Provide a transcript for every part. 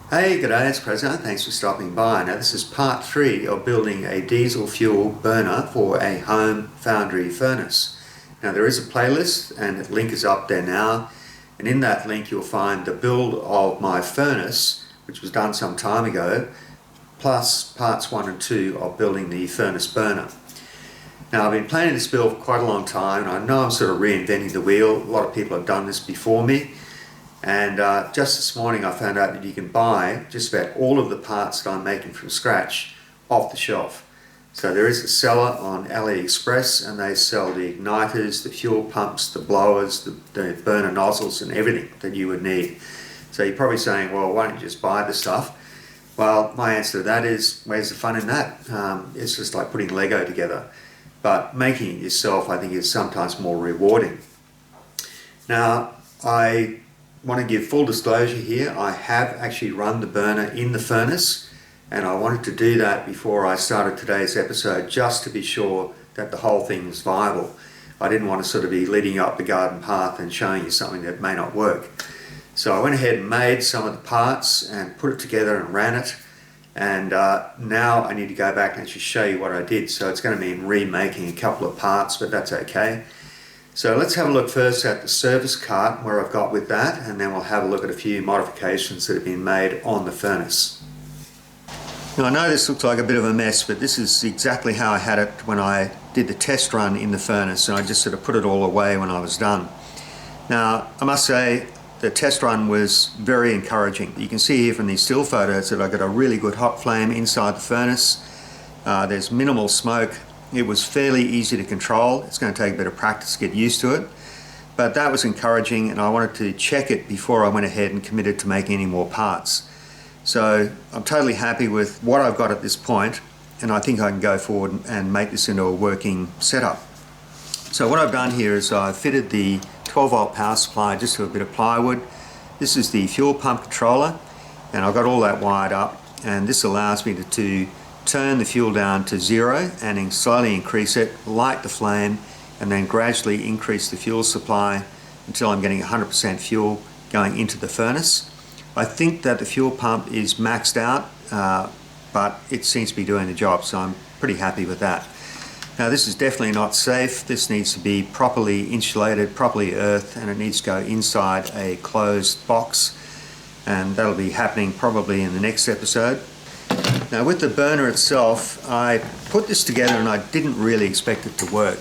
Hey, g'day, it's Prezzo. Thanks for stopping by. Now, this is part 3 of building a diesel fuel burner for a home Foundry furnace. Now, there is a playlist and the link is up there now. And in that link, you'll find the build of my furnace, which was done some time ago, plus parts 1 and 2 of building the furnace burner. Now, I've been planning this build for quite a long time, and I know I'm sort of reinventing the wheel. A lot of people have done this before me. And just this morning I found out that you can buy just about all of the parts that I'm making from scratch off the shelf. So there is a seller on AliExpress, and they sell the igniters, the fuel pumps, the blowers, the burner nozzles and everything that you would need. So you're probably saying, well, why don't you just buy the stuff? Well, my answer to that is, where's the fun in that? It's just like putting Lego together. But making it yourself, I think, is sometimes more rewarding. Now, I want to give full disclosure here. I have actually run the burner in the furnace, and I wanted to do that before I started today's episode, just to be sure that the whole thing was viable. I didn't want to sort of be leading up the garden path and showing you something that may not work. So I went ahead and made some of the parts and put it together and ran it, and now I need to go back and actually show you what I did. So it's going to mean remaking a couple of parts, but that's okay. So let's have a look first at the service cart, where I've got with that, and then we'll have a look at a few modifications that have been made on the furnace. Now, I know this looks like a bit of a mess, but this is exactly how I had it when I did the test run in the furnace, and I just sort of put it all away when I was done. Now, I must say the test run was very encouraging. You can see here from these still photos that I got a really good hot flame inside the furnace. There's minimal smoke. It was fairly easy to control. It's going to take a bit of practice to get used to it, but that was encouraging, and I wanted to check it before I went ahead and committed to making any more parts. So I'm totally happy with what I've got at this point, and I think I can go forward and make this into a working setup. So what I've done here is I've fitted the 12-volt power supply just to a bit of plywood. This is the fuel pump controller, and I've got all that wired up, and this allows me to turn the fuel down to 0 and then slowly increase it, light the flame, and then gradually increase the fuel supply until I'm getting 100% fuel going into the furnace. I think that the fuel pump is maxed out, but it seems to be doing the job, so I'm pretty happy with that. Now, this is definitely not safe. This needs to be properly insulated, properly earthed, and it needs to go inside a closed box, and that'll be happening probably in the next episode. Now, with the burner itself, I put this together and I didn't really expect it to work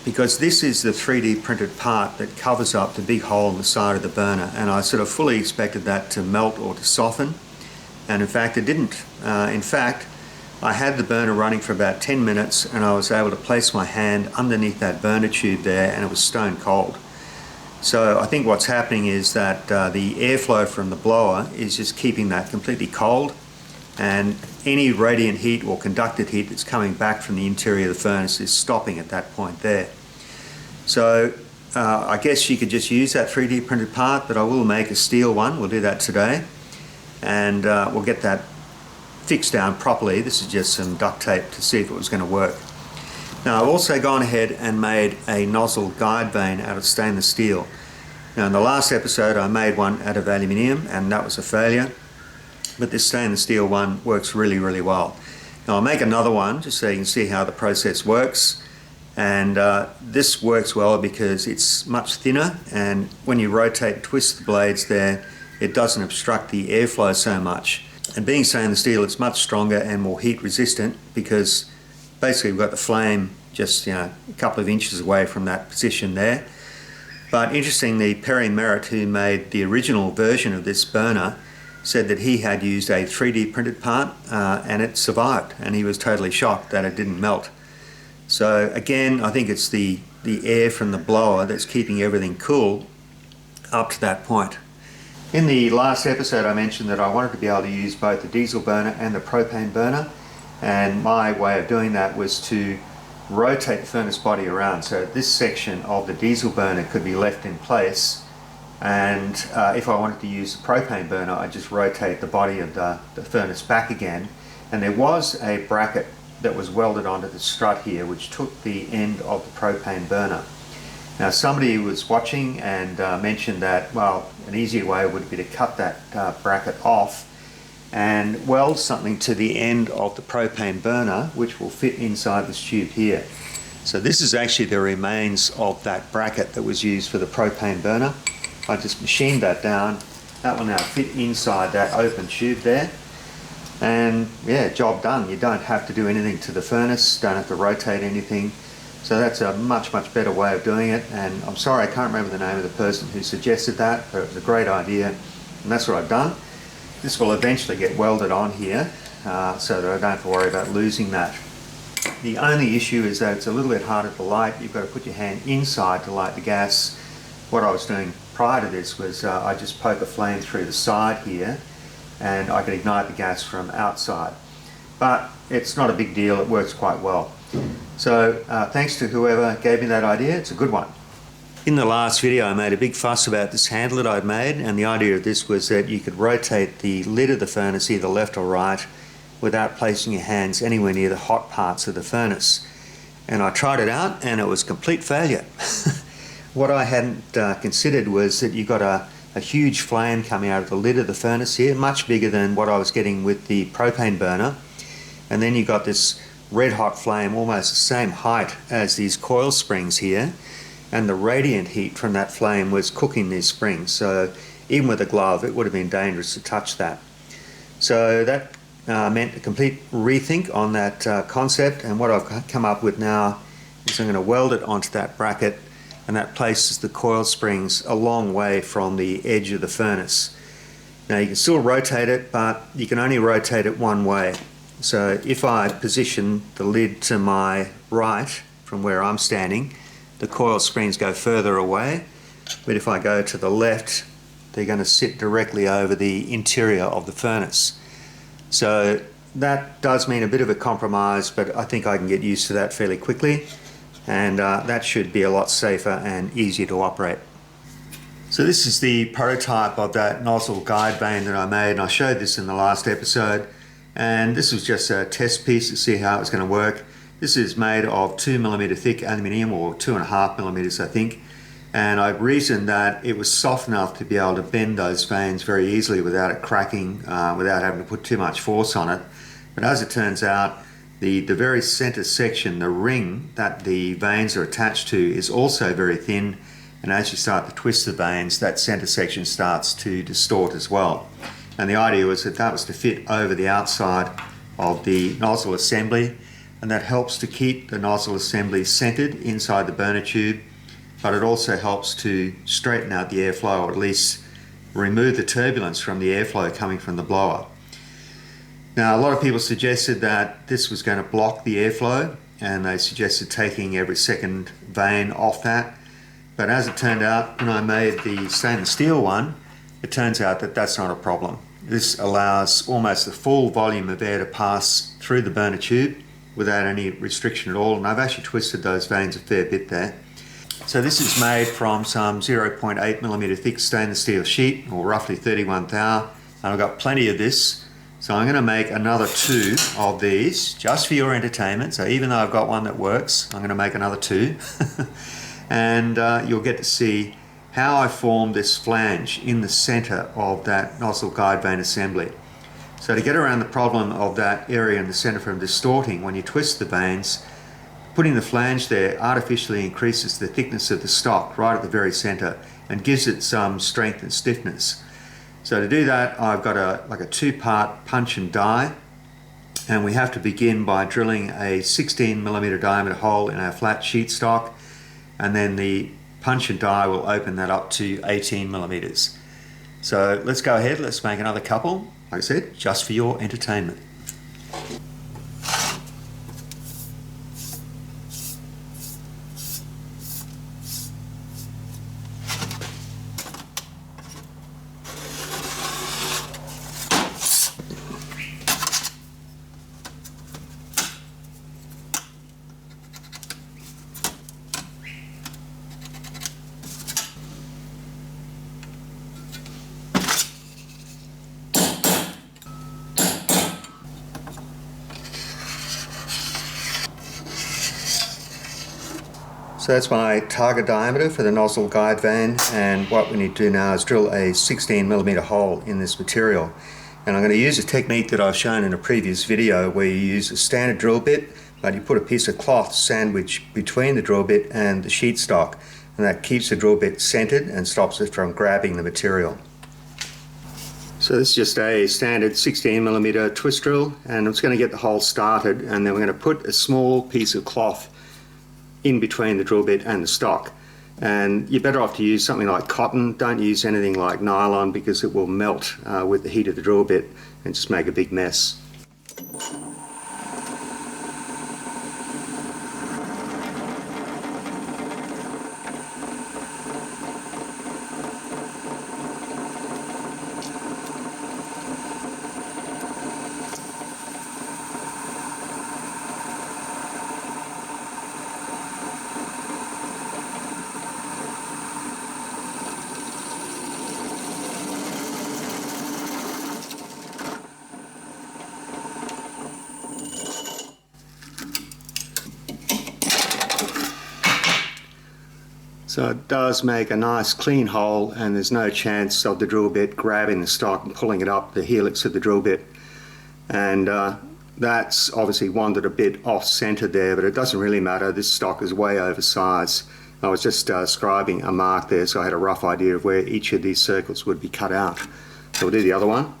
because this is the 3D printed part that covers up the big hole in the side of the burner, and I sort of fully expected that to melt or to soften, and in fact it didn't. In fact, I had the burner running for about 10 minutes and I was able to place my hand underneath that burner tube there, and it was stone cold. So I think what's happening is that the airflow from the blower is just keeping that completely cold, and any radiant heat or conducted heat that's coming back from the interior of the furnace is stopping at that point there. So I guess you could just use that 3D printed part, but I will make a steel one. We'll do that today, and we'll get that fixed down properly. This is just some duct tape to see if it was going to work. Now, I've also gone ahead and made a nozzle guide vane out of stainless steel. Now, in the last episode I made one out of aluminium, and that was a failure. But this stainless steel one works really, really well. Now, I'll make another one just so you can see how the process works. And this works well because it's much thinner, and when you rotate and twist the blades there, it doesn't obstruct the airflow so much. And being stainless steel, it's much stronger and more heat resistant because basically we've got the flame just a couple of inches away from that position there. But interestingly, Perry Merritt, who made the original version of this burner, said that he had used a 3D printed part and it survived, and he was totally shocked that it didn't melt. So again, I think it's the air from the blower that's keeping everything cool up to that point. In the last episode I mentioned that I wanted to be able to use both the diesel burner and the propane burner, and my way of doing that was to rotate the furnace body around. So this section of the diesel burner could be left in place, and if I wanted to use the propane burner, I just rotate the body of the furnace back again, and there was a bracket that was welded onto the strut here which took the end of the propane burner. Now somebody was watching and mentioned that, well, an easier way would be to cut that bracket off and weld something to the end of the propane burner, which will fit inside this tube here. So this is actually the remains of that bracket that was used for the propane burner. I just machined that down. That will now fit inside that open tube there. And yeah, job done. You don't have to do anything to the furnace, don't have to rotate anything. So that's a much better way of doing it. And I'm sorry, I can't remember the name of the person who suggested that, but it was a great idea. And that's what I've done. This will eventually get welded on here so that I don't have to worry about losing that. The only issue is that it's a little bit harder to light. You've got to put your hand inside to light the gas. What I was doing prior to this was I just poke a flame through the side here and I can ignite the gas from outside. But it's not a big deal, it works quite well. So thanks to whoever gave me that idea, it's a good one. In the last video I made a big fuss about this handle that I'd made, and the idea of this was that you could rotate the lid of the furnace either left or right without placing your hands anywhere near the hot parts of the furnace. And I tried it out and it was a complete failure. What I hadn't considered was that you've got a huge flame coming out of the lid of the furnace here, much bigger than what I was getting with the propane burner. And then you've got this red hot flame almost the same height as these coil springs here, and the radiant heat from that flame was cooking these springs. So even with a glove it would have been dangerous to touch that. So that meant a complete rethink on that concept, and what I've come up with now is I'm going to weld it onto that bracket, and that places the coil springs a long way from the edge of the furnace. Now you can still rotate it, but you can only rotate it one way. So if I position the lid to my right from where I'm standing, the coil springs go further away, but if I go to the left, they're going to sit directly over the interior of the furnace. So that does mean a bit of a compromise, but I think I can get used to that fairly quickly, and that should be a lot safer and easier to operate. So this is the prototype of that nozzle guide vane that I made, and I showed this in the last episode, and this was just a test piece to see how it's going to work. This is made of 2mm thick aluminium, or 2.5mm I think, and I reasoned that it was soft enough to be able to bend those vanes very easily without it cracking, without having to put too much force on it. But as it turns out, the very center section, the ring that the vanes are attached to, is also very thin, and as you start to twist the vanes, that center section starts to distort as well. And the idea was that that was to fit over the outside of the nozzle assembly, and that helps to keep the nozzle assembly centered inside the burner tube, but it also helps to straighten out the airflow, or at least remove the turbulence from the airflow coming from the blower. Now a lot of people suggested that this was going to block the airflow, and they suggested taking every second vane off that, but as it turned out, when I made the stainless steel one, it turns out that that's not a problem. This allows almost the full volume of air to pass through the burner tube without any restriction at all, and I've actually twisted those vanes a fair bit there. So this is made from some 0.8mm thick stainless steel sheet, or roughly 31 thou, and I've got plenty of this. So I'm going to make another 2 of these just for your entertainment. So even though I've got one that works, I'm going to make another 2 and you'll get to see how I formed this flange in the center of that nozzle guide vane assembly. So to get around the problem of that area in the center from distorting, when you twist the vanes, putting the flange there artificially increases the thickness of the stock right at the very center and gives it some strength and stiffness. So to do that, I've got like a 2-part punch and die, and we have to begin by drilling a 16mm diameter hole in our flat sheet stock, and then the punch and die will open that up to 18mm. So let's go ahead, let's make another couple, like I said, just for your entertainment. So that's my target diameter for the nozzle guide vane, and what we need to do now is drill a 16mm hole in this material. And I'm going to use a technique that I've shown in a previous video where you use a standard drill bit, but you put a piece of cloth sandwiched between the drill bit and the sheet stock, and that keeps the drill bit centered and stops it from grabbing the material. So this is just a standard 16mm twist drill, and it's going to get the hole started, and then we're going to put a small piece of cloth in between the drill bit and the stock. And you're better off to use something like cotton. Don't use anything like nylon because it will melt with the heat of the drill bit and just make a big mess. So it does make a nice clean hole, and there's no chance of the drill bit grabbing the stock and pulling it up the helix of the drill bit. And that's obviously wandered a bit off centre there, but it doesn't really matter. This stock is way oversized. I was just scribing a mark there, so I had a rough idea of where each of these circles would be cut out. So we'll do the other one.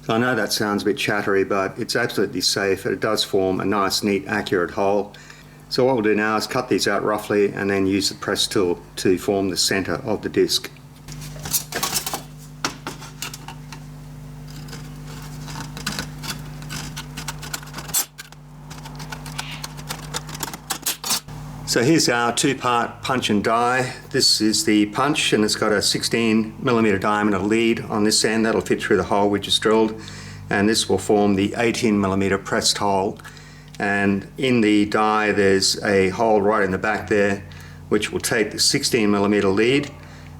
I know that sounds a bit chattery, but it's absolutely safe. It does form a nice, neat, accurate hole. So what we'll do now is cut these out roughly and then use the press tool to form the centre of the disc. So here's our two-part punch and die. This is the punch, and it's got a 16mm diameter lead on this end that'll fit through the hole we just drilled, and this will form the 18mm pressed hole. And in the die there's a hole right in the back there which will take the 16mm lead,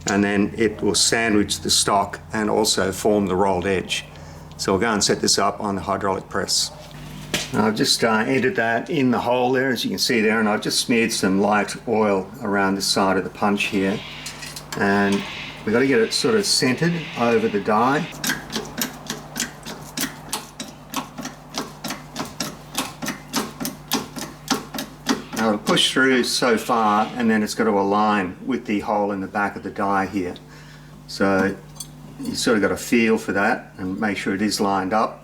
and then it will sandwich the stock and also form the rolled edge. So we'll go and set this up on the hydraulic press. I've just entered that in the hole there, as you can see there, and I've just smeared some light oil around the side of the punch here, and we've got to get it sort of centered over the die. Now it'll push through so far, and then it's got to align with the hole in the back of the die here. So you sort of got to feel for that and make sure it is lined up.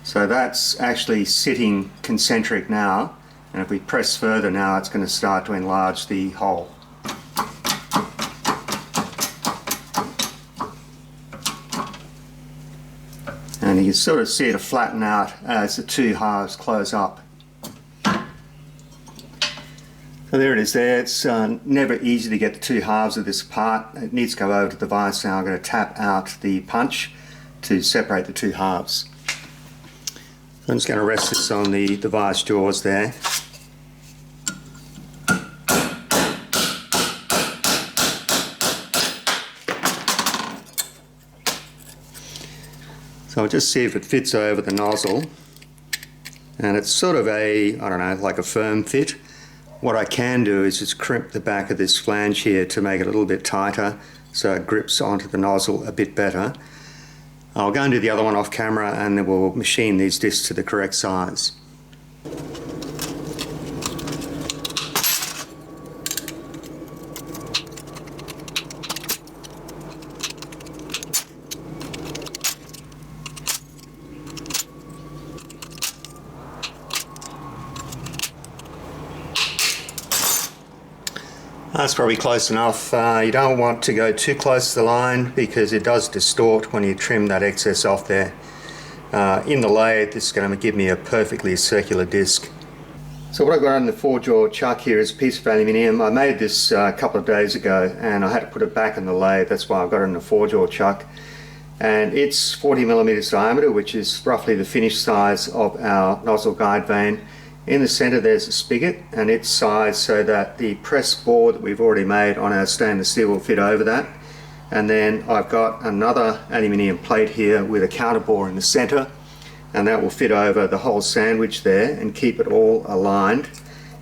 So that's actually sitting concentric now, and if we press further now it's going to start to enlarge the hole. And you can sort of see it flatten out as the two halves close up. So there it is there. It's never easy to get the two halves of this apart. It needs to go over to the vise now. I'm going to tap out the punch to separate the two halves. I'm just going to rest this on the vise jaws there. So I'll just see if it fits over the nozzle. And it's sort of a, I don't know, like a firm fit. What I can do is just crimp the back of this flange here to make it a little bit tighter so it grips onto the nozzle a bit better. I'll go and do the other one off camera, and then we'll machine these discs to the correct size. That's probably close enough. You don't want to go too close to the line because it does distort when you trim that excess off there. In the lathe, this is going to give me a perfectly circular disc. So what I've got on the 4-jaw chuck here is a piece of aluminium. I made this a couple of days ago and I had to put it back in the lathe. That's why I've got it in a 4-jaw chuck. And it's 40 millimeters diameter, which is roughly the finished size of our nozzle guide vane. In the center there's a spigot, and it's sized so that the press bore that we've already made on our stainless steel will fit over that. And then I've got another aluminium plate here with a counter bore in the center, and that will fit over the whole sandwich there and keep it all aligned.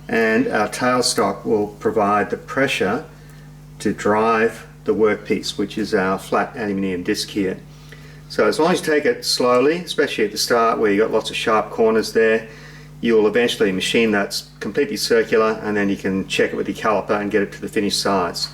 And our tailstock will provide the pressure to drive the workpiece, which is our flat aluminium disc here. So as long as you take it slowly, especially at the start where you've got lots of sharp corners there, you'll eventually machine that completely circular, and then you can check it with your caliper and get it to the finished size.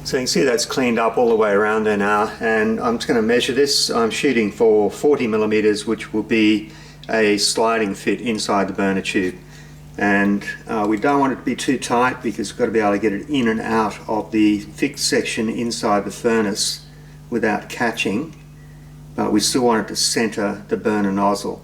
So you can see that's cleaned up all the way around there now, and I'm just going to measure this. I'm shooting for 40 millimeters, which will be a sliding fit inside the burner tube. And we don't want it to be too tight because we've got to be able to get it in and out of the fixed section inside the furnace without catching, but we still want it to center the burner nozzle.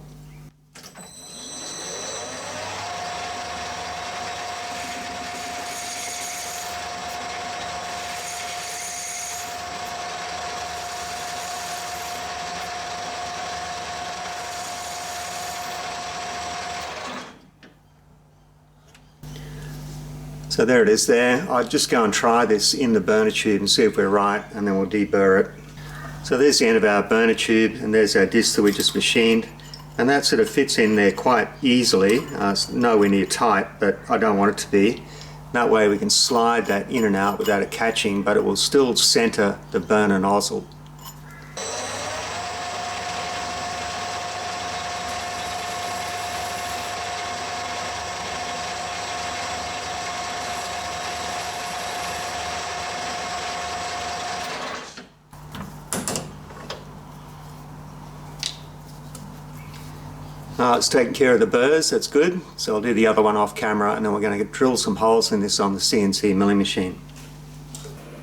So there it is there. I'll just go and try this in the burner tube and see if we're right, and then we'll deburr it. So there's the end of our burner tube, and there's our disc that we just machined, and that sort of fits in there quite easily. It's nowhere near tight, but I don't want it to be. That way we can slide that in and out without it catching, but it will still center the burner nozzle. It's taken care of the burrs, that's good. So I'll do the other one off camera, and then we're going to drill some holes in this on the CNC milling machine.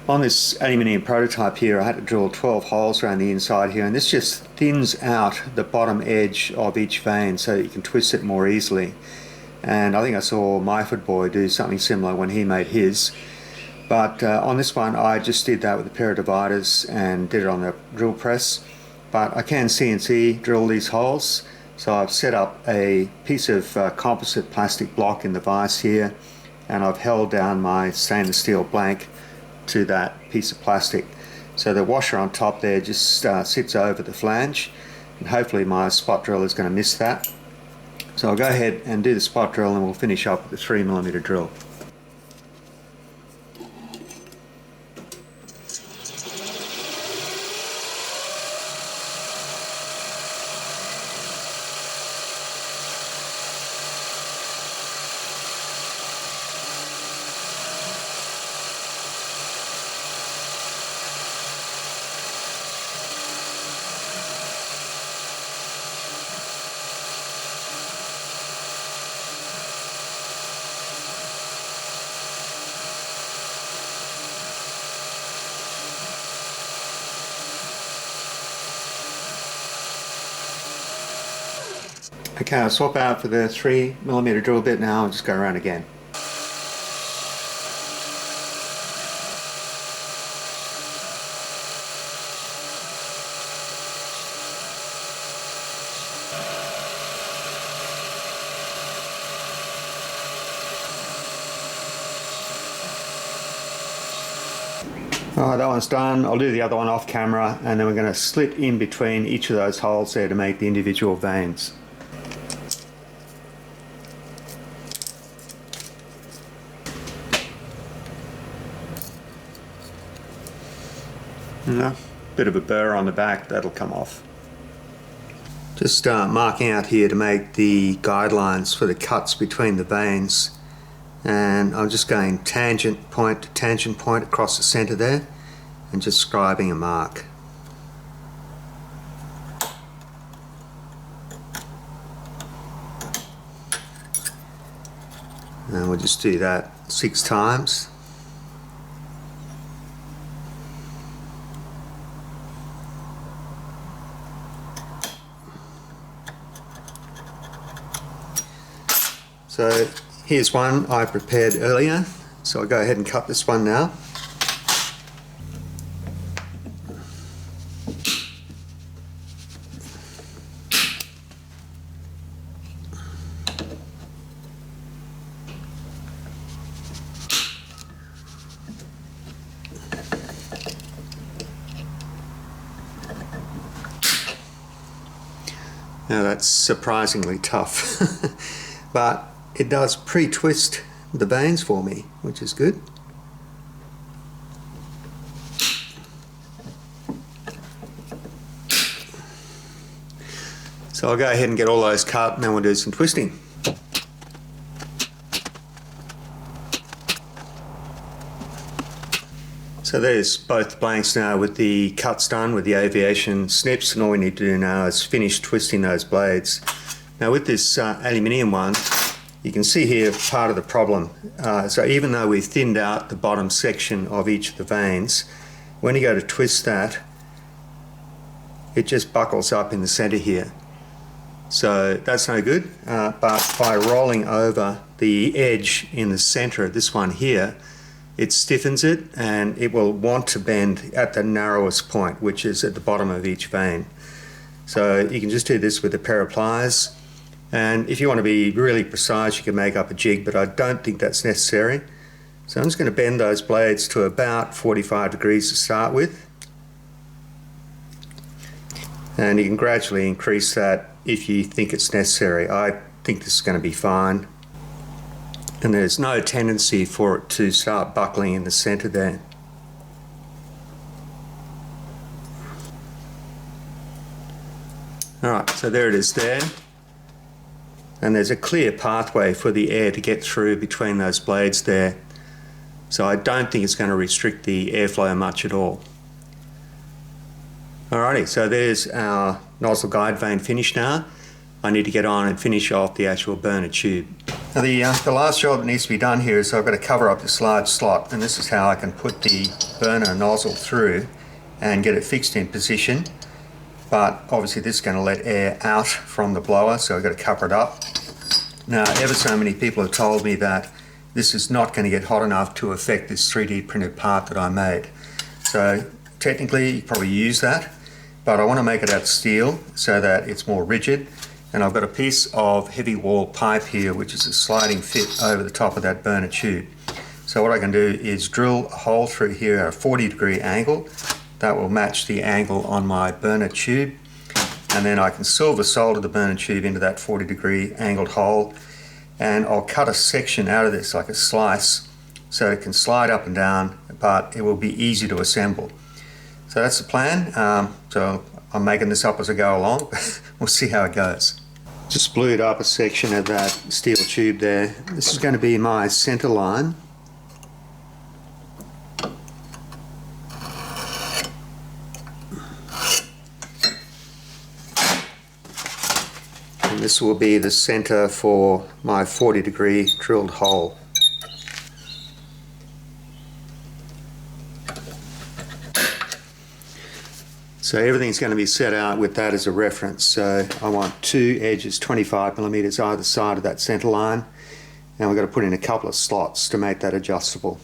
On this aluminium prototype here, I had to drill 12 holes around the inside here, and this just thins out the bottom edge of each vane so that you can twist it more easily. And I think I saw Myford Boy do something similar when he made his. But on this one I just did that with a pair of dividers and did it on the drill press. But I can CNC drill these holes. So I've set up a piece of composite plastic block in the vise here, and I've held down my stainless steel blank to that piece of plastic. So the washer on top there just sits over the flange, and hopefully my spot drill is going to miss that. So I'll go ahead and do the spot drill, and we'll finish up with the 3mm drill. Okay, I'll swap out for the 3mm drill bit now and just go around again. Alright, that one's done. I'll do the other one off camera, and then we're going to slit in between each of those holes there to make the individual vanes. Bit of a burr on the back, that'll come off. Just marking out here to make the guidelines for the cuts between the vanes. And I'm just going tangent point to tangent point across the center there and just scribing a mark. And we'll just do that 6 times. So here's one I prepared earlier, so I'll go ahead and cut this one now. Now that's surprisingly tough, but it does pre-twist the vanes for me, which is good. So I'll go ahead and get all those cut and then we'll do some twisting. So there's both blanks now with the cuts done with the aviation snips, and all we need to do now is finish twisting those blades. Now with this aluminium one, you can see here part of the problem. So even though we've thinned out the bottom section of each of the vanes, when you go to twist that, it just buckles up in the center here. So that's no good, but by rolling over the edge in the center of this one here, it stiffens it and it will want to bend at the narrowest point, which is at the bottom of each vane. So you can just do this with a pair of pliers, and if you want to be really precise you can make up a jig, but I don't think that's necessary. So I'm just going to bend those blades to about 45 degrees to start with, and you can gradually increase that if you think it's necessary. I think this is going to be fine. And there's no tendency for it to start buckling in the center there. Alright, so there it is there. And there's a clear pathway for the air to get through between those blades there. So I don't think it's going to restrict the airflow much at all. Alrighty, so there's our nozzle guide vane finished now. I need to get on and finish off the actual burner tube. Now the last job that needs to be done here is I've got to cover up this large slot, and this is how I can put the burner nozzle through and get it fixed in position. But obviously this is going to let air out from the blower, so I've got to cover it up. Now ever so many people have told me that this is not going to get hot enough to affect this 3D printed part that I made. So technically you probably use that, but I want to make it out of steel so that it's more rigid. And I've got a piece of heavy wall pipe here which is a sliding fit over the top of that burner tube. So what I can do is drill a hole through here at a 40-degree angle. That will match the angle on my burner tube, and then I can silver solder the burner tube into that 40-degree angled hole, and I'll cut a section out of this like a slice so it can slide up and down, but it will be easy to assemble. So that's the plan. So I'm making this up as I go along. We'll see how it goes. Just blued up a section of that steel tube there. This is going to be my center line. And this will be the center for my 40-degree drilled hole. So everything's going to be set out with that as a reference. So I want two edges 25mm either side of that center line, and we've got to put in a couple of slots to make that adjustable.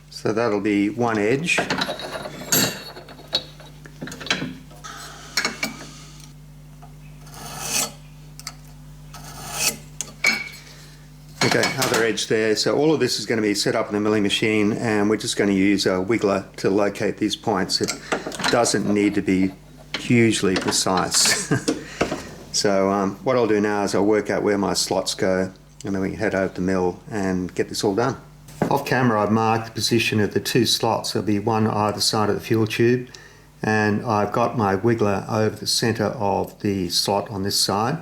So that'll be one edge. Okay, other edge there. So all of this is going to be set up in the milling machine, and we're just going to use a wiggler to locate these points. It doesn't need to be hugely precise. So what I'll do now is I'll work out where my slots go, and then we can head over to the mill and get this all done. Off camera I've marked the position of the two slots. There'll be one either side of the fuel tube, and I've got my wiggler over the centre of the slot on this side.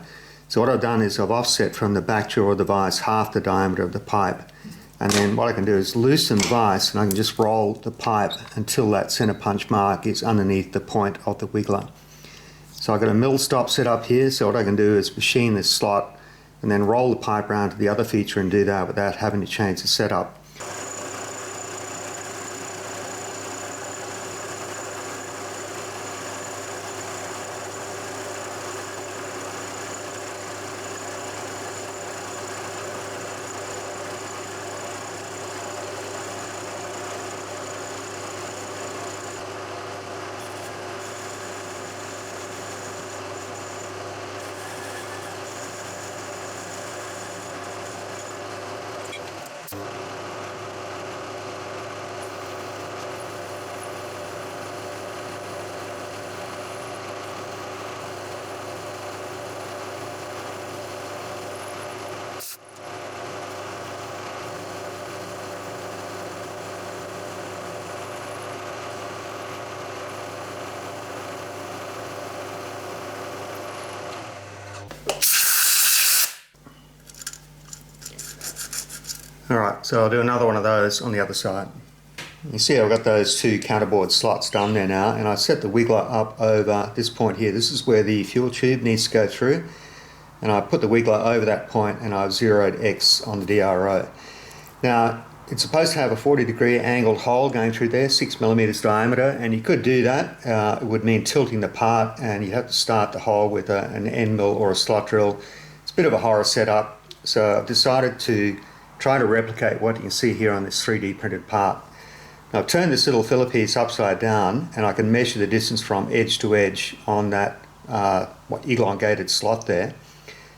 So what I've done is I've offset from the back jaw of the vise half the diameter of the pipe, and then what I can do is loosen the vise and I can just roll the pipe until that centre punch mark is underneath the point of the wiggler. So I've got a mill stop set up here, so what I can do is machine this slot and then roll the pipe around to the other feature and do that without having to change the setup. Alright, so I'll do another one of those on the other side. You see I've got those two counterboard slots done there now, and I set the wiggler up over this point here. This is where the fuel tube needs to go through, and I put the wiggler over that point and I've zeroed X on the DRO. Now it's supposed to have a 40-degree angled hole going through there, 6mm diameter, and you could do that. It would mean tilting the part, and you have to start the hole with an end mill or a slot drill. It's a bit of a horror setup, so I've decided to try to replicate what you can see here on this 3D printed part. Now I've turned this little filler piece upside down, and I can measure the distance from edge to edge on that elongated slot there.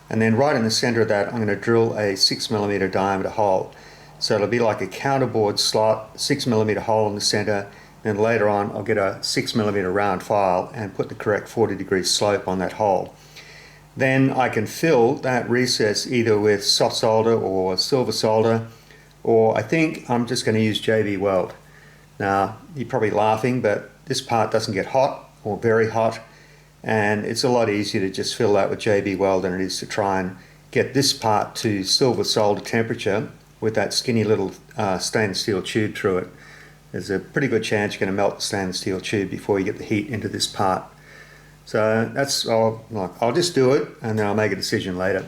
And then right in the center of that I'm going to drill a 6mm diameter hole. So it'll be like a counterboard slot, 6mm hole in the center, and later on I'll get a 6mm round file and put the correct 40-degree slope on that hole. Then I can fill that recess either with soft solder or silver solder, or I think I'm just going to use JB Weld. Now you're probably laughing, but this part doesn't get hot or very hot, and it's a lot easier to just fill that with JB Weld than it is to try and get this part to silver solder temperature with that skinny little stainless steel tube through it. There's a pretty good chance you're going to melt the stainless steel tube before you get the heat into this part. So that's, I'll just do it and then I'll make a decision later.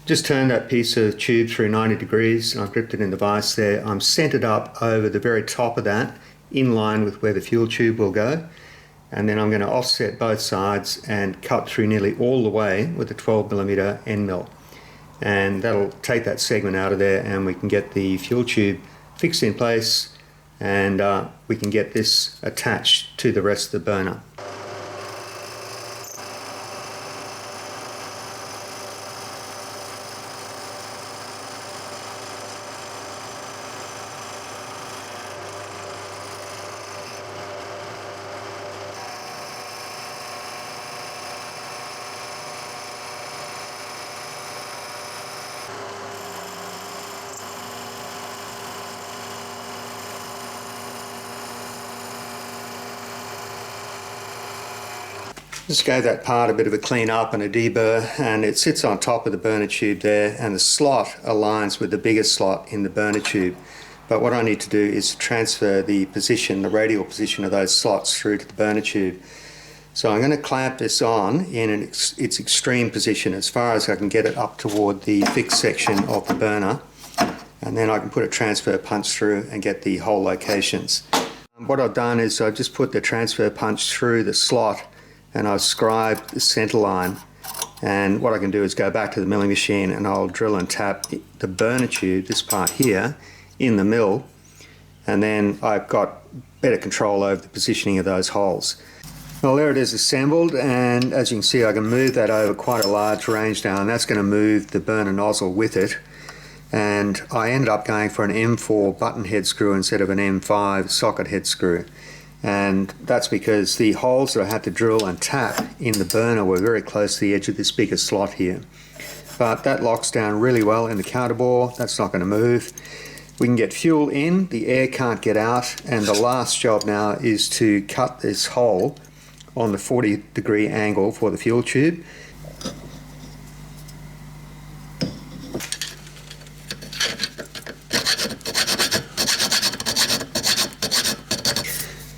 Just turned that piece of tube through 90 degrees and I've gripped it in the vise there. I'm centered up over the very top of that, in line with where the fuel tube will go. And then I'm going to offset both sides and cut through nearly all the way with a 12mm end mill. And that'll take that segment out of there and we can get the fuel tube fixed in place, and we can get this attached to the rest of the burner. Just gave that part a bit of a clean up and a deburr, and it sits on top of the burner tube there, and the slot aligns with the bigger slot in the burner tube. But what I need to do is transfer the position, the radial position of those slots through to the burner tube. So I'm going to clamp this on in its extreme position as far as I can get it up toward the fixed section of the burner, and then I can put a transfer punch through and get the hole locations. What I've done is I've just put the transfer punch through the slot and I've scribed the center line, And what I can do is go back to the milling machine and I'll drill and tap the burner tube, this part here, in the mill, and then I've got better control over the positioning of those holes. Well, there it is assembled, and as you can see I can move that over quite a large range now, and that's going to move the burner nozzle with it. And I ended up going for an M4 button head screw instead of an M5 socket head screw. And that's because the holes that I had to drill and tap in the burner were very close to the edge of this bigger slot here. But that locks down really well in the counter bore, that's not going to move. We can get fuel in, the air can't get out, and the last job now is to cut this hole on the 40-degree angle for the fuel tube.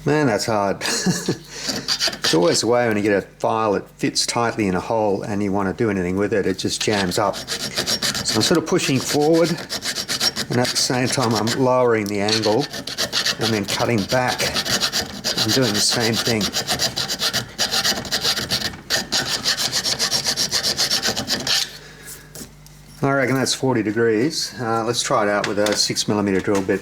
Man, that's hard. It's always the way when you get a file that fits tightly in a hole and you want to do anything with it, it just jams up. So I'm sort of pushing forward, and at the same time I'm lowering the angle and then cutting back and doing the same thing. I reckon that's 40 degrees. Let's try it out with a 6mm drill bit.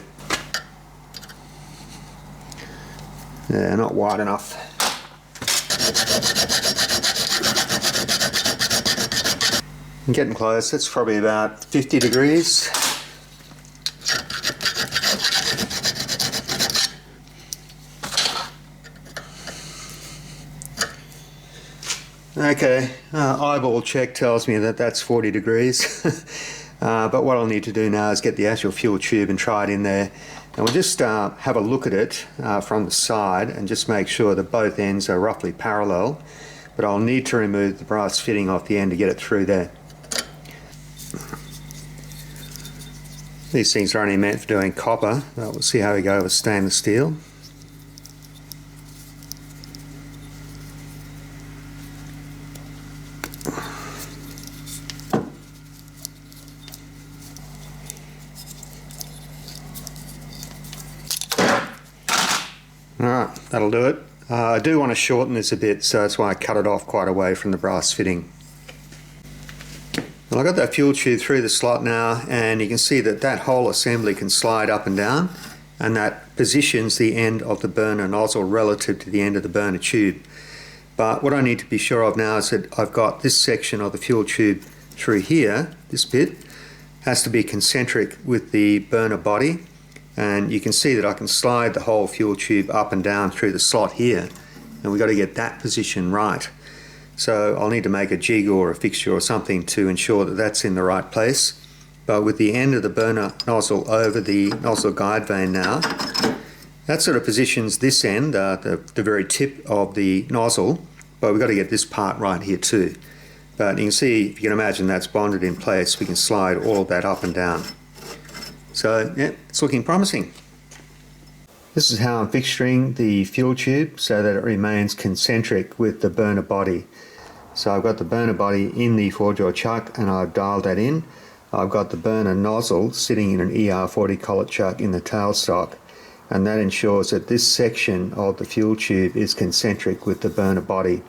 Yeah, not wide enough. I'm getting close. It's probably about 50 degrees. Okay, eyeball check tells me that that's 40 degrees. But what I'll need to do now is get the actual fuel tube and try it in there. And we'll just have a look at it from the side and just make sure that both ends are roughly parallel. But I'll need to remove the brass fitting off the end to get it through there. These things are only meant for doing copper, but we'll see how we go with stainless steel. Alright, that'll do it. I do want to shorten this a bit, so that's why I cut it off quite away from the brass fitting. Well, I've got that fuel tube through the slot now, and you can see that that whole assembly can slide up and down, and that positions the end of the burner nozzle relative to the end of the burner tube. But what I need to be sure of now is that I've got this section of the fuel tube through here, this bit, has to be concentric with the burner body. And you can see that I can slide the whole fuel tube up and down through the slot here, and we've got to get that position right. So I'll need to make a jig or a fixture or something to ensure that that's in the right place. But with the end of the burner nozzle over the nozzle guide vane now, that sort of positions this end, the very tip of the nozzle, but we've got to get this part right here too. But you can see, if you can imagine, that's bonded in place. We can slide all of that up and down. So yeah, it's looking promising. This is how I'm fixturing the fuel tube so that it remains concentric with the burner body. So I've got the burner body in the 4-jaw chuck and I've dialed that in. I've got the burner nozzle sitting in an ER40 collet chuck in the tailstock, and that ensures that this section of the fuel tube is concentric with the burner body.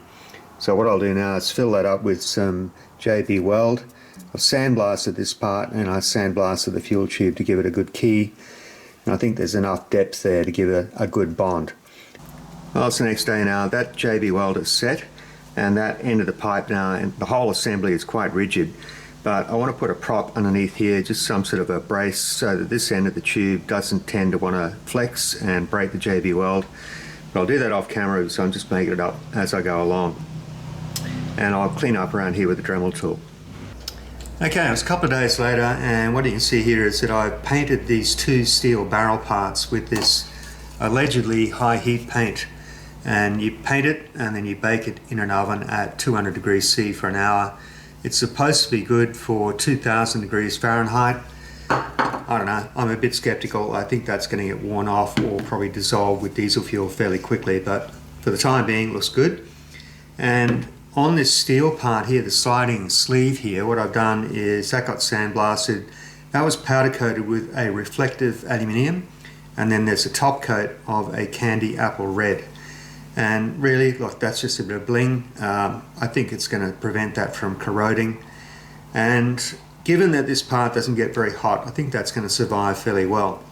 So what I'll do now is fill that up with some JB Weld. I've sandblasted this part and I sandblasted the fuel tube to give it a good key, and I think there's enough depth there to give it a good bond. Well, it's the next day now. That JB Weld is set, and that end of the pipe now, and the whole assembly is quite rigid, but I want to put a prop underneath here, just some sort of a brace, so that this end of the tube doesn't tend to want to flex and break the JB Weld. But I'll do that off camera, so I'm just making it up as I go along. And I'll clean up around here with the Dremel tool. Okay, it's a couple of days later, and what you can see here is that I've painted these two steel barrel parts with this allegedly high heat paint. And you paint it and then you bake it in an oven at 200 degrees C for an hour. It's supposed to be good for 2000 degrees Fahrenheit. I don't know, I'm a bit skeptical. I think that's going to get worn off or probably dissolve with diesel fuel fairly quickly, but for the time being it looks good. And on this steel part here, the sliding sleeve here, what I've done is that got sandblasted. That was powder coated with a reflective aluminium, and then there's a top coat of a candy apple red. And really, look, that's just a bit of bling. I think it's going to prevent that from corroding. And given that this part doesn't get very hot, I think that's going to survive fairly well.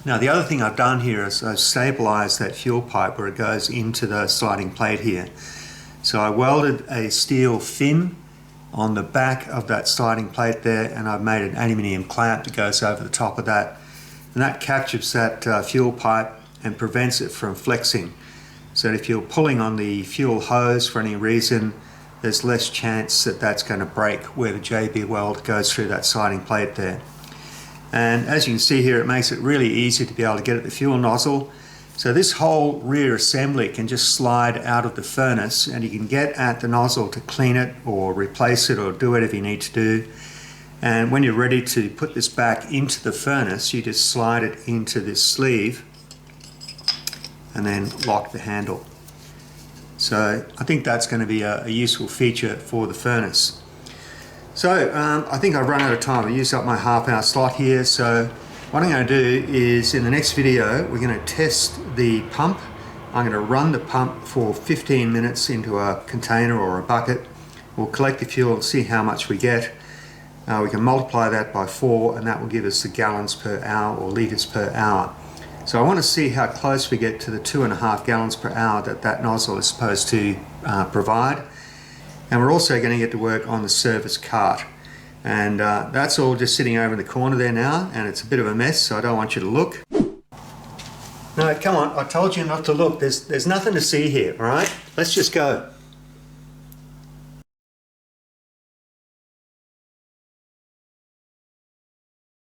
Now, the other thing I've done here is I've stabilized that fuel pipe where it goes into the sliding plate here. So I welded a steel fin on the back of that sliding plate there, and I've made an aluminium clamp that goes over the top of that. And that captures that fuel pipe and prevents it from flexing. So that if you're pulling on the fuel hose for any reason, there's less chance that that's going to break where the JB weld goes through that sliding plate there. And as you can see here, it makes it really easy to be able to get at the fuel nozzle. So this whole rear assembly can just slide out of the furnace, and you can get at the nozzle to clean it or replace it or do whatever you need to do. And when you're ready to put this back into the furnace, you just slide it into this sleeve and then lock the handle. So I think that's going to be a useful feature for the furnace. So I think I've run out of time. I used up my half-hour slot here. So what I'm going to do is, in the next video, we're going to test the pump. I'm going to run the pump for 15 minutes into a container or a bucket. We'll collect the fuel and see how much we get. We can multiply that by 4, and that will give us the gallons per hour or litres per hour. So I want to see how close we get to the 2.5 gallons per hour that nozzle is supposed to provide. And we're also going to get to work on the service cart. And that's all just sitting over in the corner there now, and it's a bit of a mess, so I don't want you to look. No, come on, I told you not to look. There's nothing to see here, all right? Let's just go.